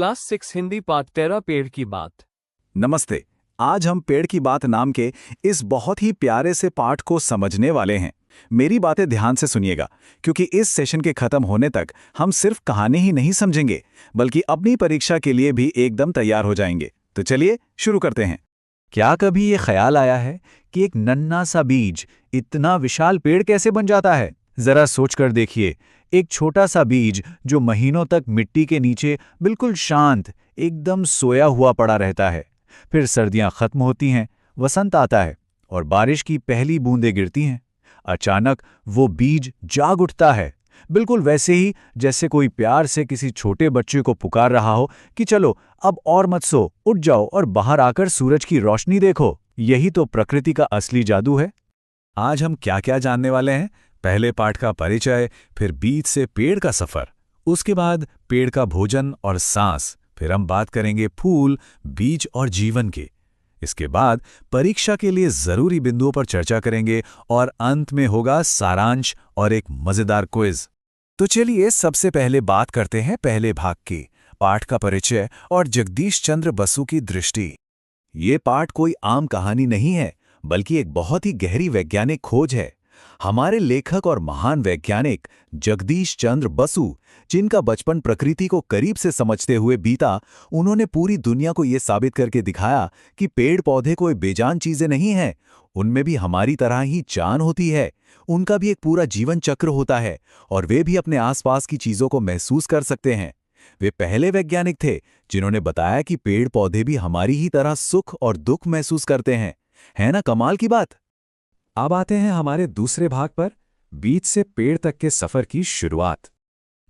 Class 6 Hindi पाठ 13 पेड़ की बात। नमस्ते। आज हम पेड़ की बात नाम के इस बहुत ही प्यारे से पाठ को समझने वाले हैं। मेरी बातें ध्यान से सुनिएगा, क्योंकि इस सेशन के खत्म होने तक हम सिर्फ कहानी ही नहीं समझेंगे, बल्कि अपनी परीक्षा के लिए भी एकदम तैयार हो जाएंगे। तो चलिए शुरू करते हैं। क्या कभी ये ख्याल आया है कि एक नन्हा सा बीज इतना विशाल पेड़ कैसे बन जाता है? जरा सोचकर देखिए। एक छोटा सा बीज जो महीनों तक मिट्टी के नीचे बिल्कुल शांत, एकदम सोया हुआ पड़ा रहता है। फिर सर्दियां खत्म होती हैं, वसंत आता है और बारिश की पहली बूंदें गिरती हैं। अचानक वो बीज जाग उठता है, बिल्कुल वैसे ही जैसे कोई प्यार से किसी छोटे बच्चे को पुकार रहा हो कि चलो अब और मत सो, उठ जाओ और बाहर आकर सूरज की रोशनी देखो। यही तो प्रकृति का असली जादू है। आज हम क्या क्या जानने वाले हैं? पहले पाठ का परिचय, फिर बीज से पेड़ का सफर, उसके बाद पेड़ का भोजन और सांस, फिर हम बात करेंगे फूल, बीज और जीवन की। इसके बाद परीक्षा के लिए जरूरी बिंदुओं पर चर्चा करेंगे और अंत में होगा सारांश और एक मजेदार क्विज। तो चलिए सबसे पहले बात करते हैं पहले भाग की, पाठ का परिचय और जगदीश चंद्र बसु की दृष्टि। ये पाठ कोई आम कहानी नहीं है, बल्कि एक बहुत ही गहरी वैज्ञानिक खोज है। हमारे लेखक और महान वैज्ञानिक जगदीश चंद्र बसु, जिनका बचपन प्रकृति को करीब से समझते हुए बीता, उन्होंने पूरी दुनिया को यह साबित करके दिखाया कि पेड़ पौधे कोई बेजान चीजें नहीं हैं, उनमें भी हमारी तरह ही जान होती है। उनका भी एक पूरा जीवन चक्र होता है और वे भी अपने आसपास की चीजों को महसूस कर सकते हैं। वे पहले वैज्ञानिक थे जिन्होंने बताया कि पेड़ पौधे भी हमारी ही तरह सुख और दुख महसूस करते हैं। है ना कमाल की बात? अब आते हैं हमारे दूसरे भाग पर, बीज से पेड़ तक के सफर की शुरुआत।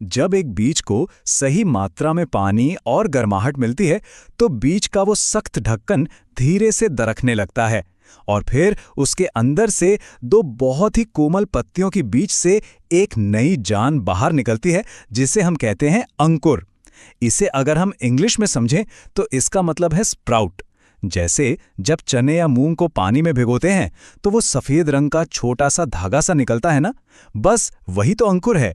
जब एक बीज को सही मात्रा में पानी और गर्माहट मिलती है, तो बीज का वो सख्त ढक्कन धीरे से दरकने लगता है और फिर उसके अंदर से दो बहुत ही कोमल पत्तियों के बीच से एक नई जान बाहर निकलती है, जिसे हम कहते हैं अंकुर। इसे अगर हम इंग्लिश में समझें तो इसका मतलब है स्प्राउट। जैसे जब चने या मूंग को पानी में भिगोते हैं तो वो सफेद रंग का छोटा सा धागा सा निकलता है ना, बस वही तो अंकुर है।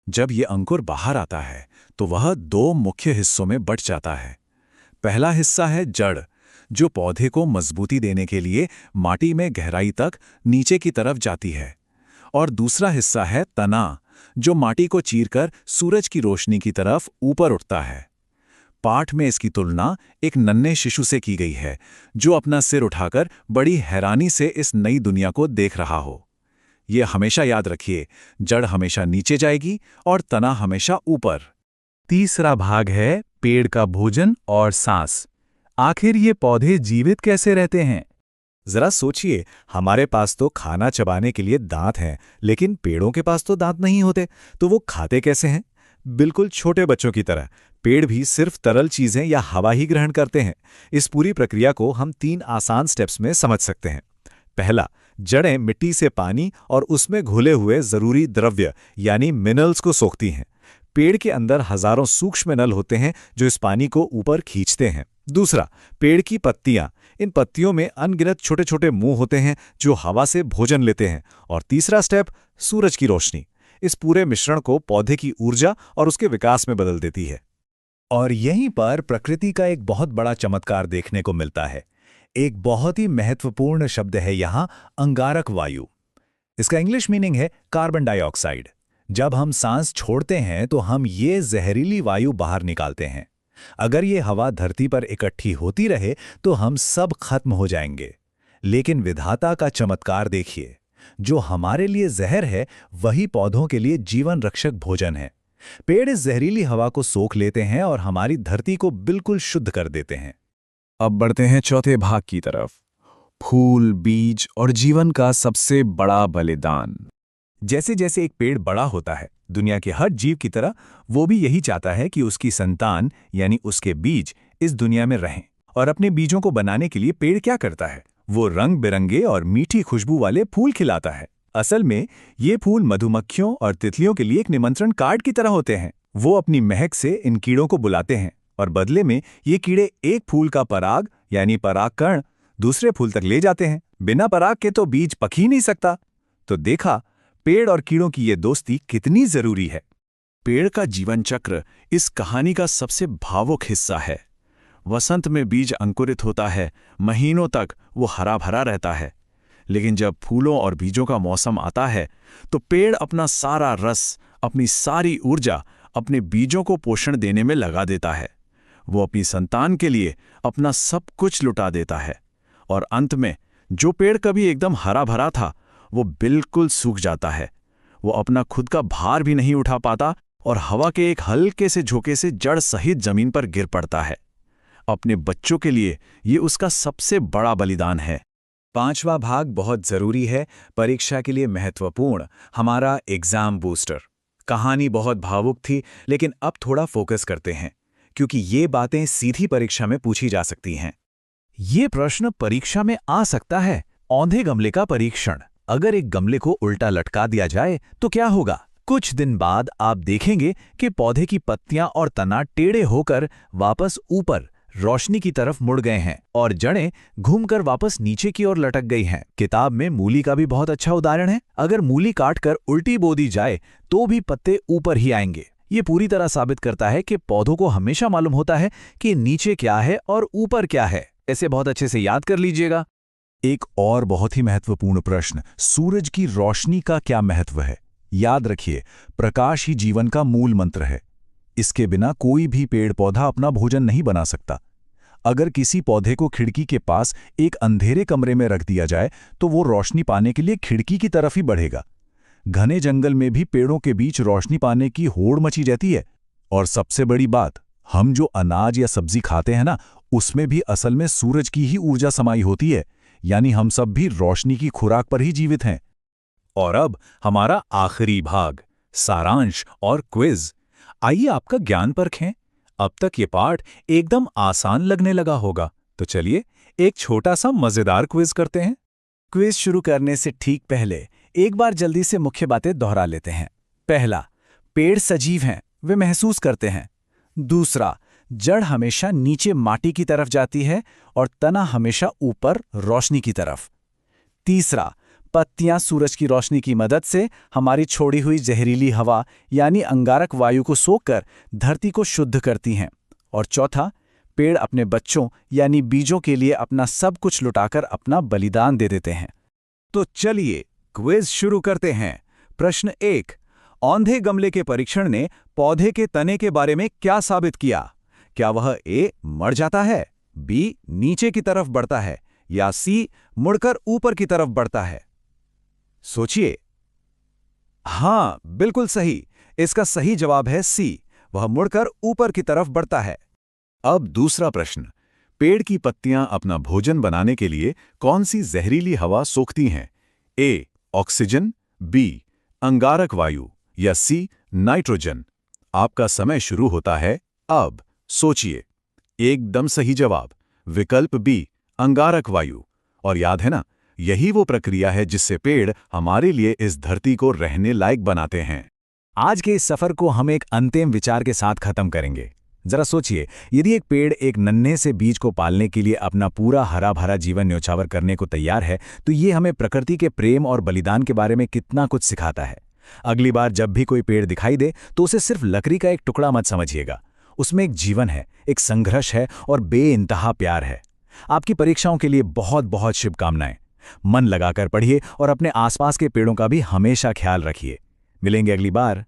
जब ये अंकुर बाहर आता है तो वह दो मुख्य हिस्सों में बंट जाता है। पहला हिस्सा है जड़, जो पौधे को मजबूती देने के लिए माटी में गहराई तक नीचे की तरफ जाती है, और दूसरा हिस्सा है तना, जो माटी को चीरकर सूरज की रोशनी की तरफ ऊपर उठता है। पाठ में इसकी तुलना एक नन्हे शिशु से की गई है, जो अपना सिर उठाकर बड़ी हैरानी से इस नई दुनिया को देख रहा हो। ये हमेशा याद रखिए, जड़ हमेशा नीचे जाएगी और तना हमेशा ऊपर। तीसरा भाग है पेड़ का भोजन और सांस। आखिर ये पौधे जीवित कैसे रहते हैं? जरा सोचिए, हमारे पास तो खाना चबाने के लिए दांत हैं, लेकिन पेड़ों के पास तो दांत नहीं होते, तो वो खाते कैसे हैं? बिल्कुल छोटे बच्चों की तरह पेड़ भी सिर्फ तरल चीजें या हवा ही ग्रहण करते हैं। इस पूरी प्रक्रिया को हम 3 आसान स्टेप्स में समझ सकते हैं। पहला, जड़ें मिट्टी से पानी और उसमें घुले हुए जरूरी द्रव्य यानी मिनरल्स को सोखती हैं। पेड़ के अंदर हजारों सूक्ष्म नल होते हैं जो इस पानी को ऊपर खींचते हैं। दूसरा, पेड़ की पत्तियां। इन पत्तियों में अनगिनत छोटे छोटे मुंह होते हैं जो हवा से भोजन लेते हैं। और तीसरा स्टेप, सूरज की रोशनी। इस पूरे मिश्रण को पौधे की ऊर्जा और उसके विकास में बदल देती है। और यहीं पर प्रकृति का एक बहुत बड़ा चमत्कार देखने को मिलता है। एक बहुत ही महत्वपूर्ण शब्द है यहाँ, अंगारक वायु। इसका इंग्लिश मीनिंग है कार्बन डाइऑक्साइड। जब हम सांस छोड़ते हैं तो हम ये जहरीली वायु बाहर निकालते हैं। अगर ये हवा धरती पर इकट्ठी होती रहे तो हम सब खत्म हो जाएंगे। लेकिन विधाता का चमत्कार देखिए, जो हमारे लिए जहर है वही पौधों के लिए जीवन रक्षक भोजन है। पेड़ इस जहरीली हवा को सोख लेते हैं और हमारी धरती को बिल्कुल शुद्ध कर देते हैं। अब बढ़ते हैं चौथे भाग की तरफ, फूल, बीज और जीवन का सबसे बड़ा बलिदान। जैसे जैसे एक पेड़ बड़ा होता है, दुनिया के हर जीव की तरह वो भी यही चाहता है कि उसकी संतान यानी उसके बीज इस दुनिया में रहें। और अपने बीजों को बनाने के लिए पेड़ क्या करता है? वो रंग बिरंगे और मीठी खुशबू वाले फूल खिलाता है। असल में ये फूल मधुमक्खियों और तितलियों के लिए एक निमंत्रण कार्ड की तरह होते हैं। वो अपनी महक से इन कीड़ों को बुलाते हैं और बदले में ये कीड़े एक फूल का पराग यानी परागकण दूसरे फूल तक ले जाते हैं। बिना पराग के तो बीज पक ही नहीं सकता। तो देखा, पेड़ और कीड़ों की ये दोस्ती कितनी जरूरी है। पेड़ का जीवन चक्र इस कहानी का सबसे भावुक हिस्सा है। वसंत में बीज अंकुरित होता है, महीनों तक वो हरा भरा रहता है। लेकिन जब फूलों और बीजों का मौसम आता है तो पेड़ अपना सारा रस, अपनी सारी ऊर्जा अपने बीजों को पोषण देने में लगा देता है। वो अपनी संतान के लिए अपना सब कुछ लुटा देता है और अंत में जो पेड़ कभी एकदम हरा भरा था वो बिल्कुल सूख जाता है। वो अपना खुद का भार भी नहीं उठा पाता और हवा के एक हल्के से झोंके से जड़ सहित जमीन पर गिर पड़ता है। अपने बच्चों के लिए ये उसका सबसे बड़ा बलिदान है। 5वां भाग बहुत जरूरी है, परीक्षा के लिए महत्वपूर्ण, हमारा एग्जाम बूस्टर। कहानी बहुत भावुक थी, लेकिन अब थोड़ा फोकस करते हैं क्योंकि ये बातें सीधी परीक्षा में पूछी जा सकती हैं। ये प्रश्न परीक्षा में आ सकता है। औंधे गमले का परीक्षण। अगर एक गमले को उल्टा लटका दिया जाए तो क्या होगा? कुछ दिन बाद आप देखेंगे कि पौधे की पत्तियां और तना टेढ़े होकर वापस ऊपर रोशनी की तरफ मुड़ गए हैं और जड़ें घूमकर वापस नीचे की ओर लटक गई हैं। किताब में मूली का भी बहुत अच्छा उदाहरण है। अगर मूली काटकर उल्टी बो दी जाए तो भी पत्ते ऊपर ही आएंगे। ये पूरी तरह साबित करता है कि पौधों को हमेशा मालूम होता है कि नीचे क्या है और ऊपर क्या है। ऐसे बहुत अच्छे से याद कर लीजिएगा। एक और बहुत ही महत्वपूर्ण प्रश्न, सूरज की रोशनी का क्या महत्व है? याद रखिए, प्रकाश ही जीवन का मूल मंत्र है। इसके बिना कोई भी पेड़ पौधा अपना भोजन नहीं बना सकता। अगर किसी पौधे को खिड़की के पास एक अंधेरे कमरे में रख दिया जाए तो वो रोशनी पाने के लिए खिड़की की तरफ ही बढ़ेगा। घने जंगल में भी पेड़ों के बीच रोशनी पाने की होड़ मची रहती है। और सबसे बड़ी बात, हम जो अनाज या सब्जी खाते हैं ना, उसमें भी असल में सूरज की ही ऊर्जा समाई होती है। यानी हम सब भी रोशनी की खुराक पर ही जीवित हैं। और अब हमारा आखिरी भाग, सारांश और क्विज। आइए आपका ज्ञान परखें। अब तक ये पाठ एकदम आसान लगने लगा होगा, तो चलिए एक छोटा सा मजेदार क्विज करते हैं। क्विज शुरू करने से ठीक पहले एक बार जल्दी से मुख्य बातें दोहरा लेते हैं। पहला, पेड़ सजीव हैं, वे महसूस करते हैं। दूसरा, जड़ हमेशा नीचे माटी की तरफ जाती है और तना हमेशा ऊपर रोशनी की तरफ। तीसरा, पत्तियां सूरज की रोशनी की मदद से हमारी छोड़ी हुई जहरीली हवा यानी अंगारक वायु को सोखकर धरती को शुद्ध करती हैं। और चौथा, पेड़ अपने बच्चों यानी बीजों के लिए अपना सब कुछ लुटाकर अपना बलिदान दे देते हैं। तो चलिए क्विज शुरू करते हैं। प्रश्न 1, औंधे गमले के परीक्षण ने पौधे के तने के बारे में क्या साबित किया? क्या वह ए मर जाता है, बी नीचे की तरफ बढ़ता है या सी मुड़कर ऊपर की तरफ बढ़ता है? सोचिए। हां, बिल्कुल सही। इसका सही जवाब है सी, वह मुड़कर ऊपर की तरफ बढ़ता है। अब दूसरा प्रश्न, पेड़ की पत्तियां अपना भोजन बनाने के लिए कौन सी जहरीली हवा सोखती हैं? ए ऑक्सीजन, बी अंगारक वायु या सी नाइट्रोजन? आपका समय शुरू होता है अब। सोचिए। एकदम सही जवाब, विकल्प बी अंगारक वायु। और याद है ना, यही वो प्रक्रिया है जिससे पेड़ हमारे लिए इस धरती को रहने लायक बनाते हैं। आज के इस सफर को हम एक अंतिम विचार के साथ खत्म करेंगे। जरा सोचिए, यदि एक पेड़ एक नन्हे से बीज को पालने के लिए अपना पूरा हरा भरा जीवन न्योछावर करने को तैयार है, तो ये हमें प्रकृति के प्रेम और बलिदान के बारे में कितना कुछ सिखाता है। अगली बार जब भी कोई पेड़ दिखाई दे तो उसे सिर्फ लकड़ी का एक टुकड़ा मत समझिएगा। उसमें एक जीवन है, एक संघर्ष है और बेइंतहा प्यार है। आपकी परीक्षाओं के लिए बहुत बहुत शुभकामनाएं। मन लगाकर पढ़िए और अपने आसपास के पेड़ों का भी हमेशा ख्याल रखिए। मिलेंगे अगली बार।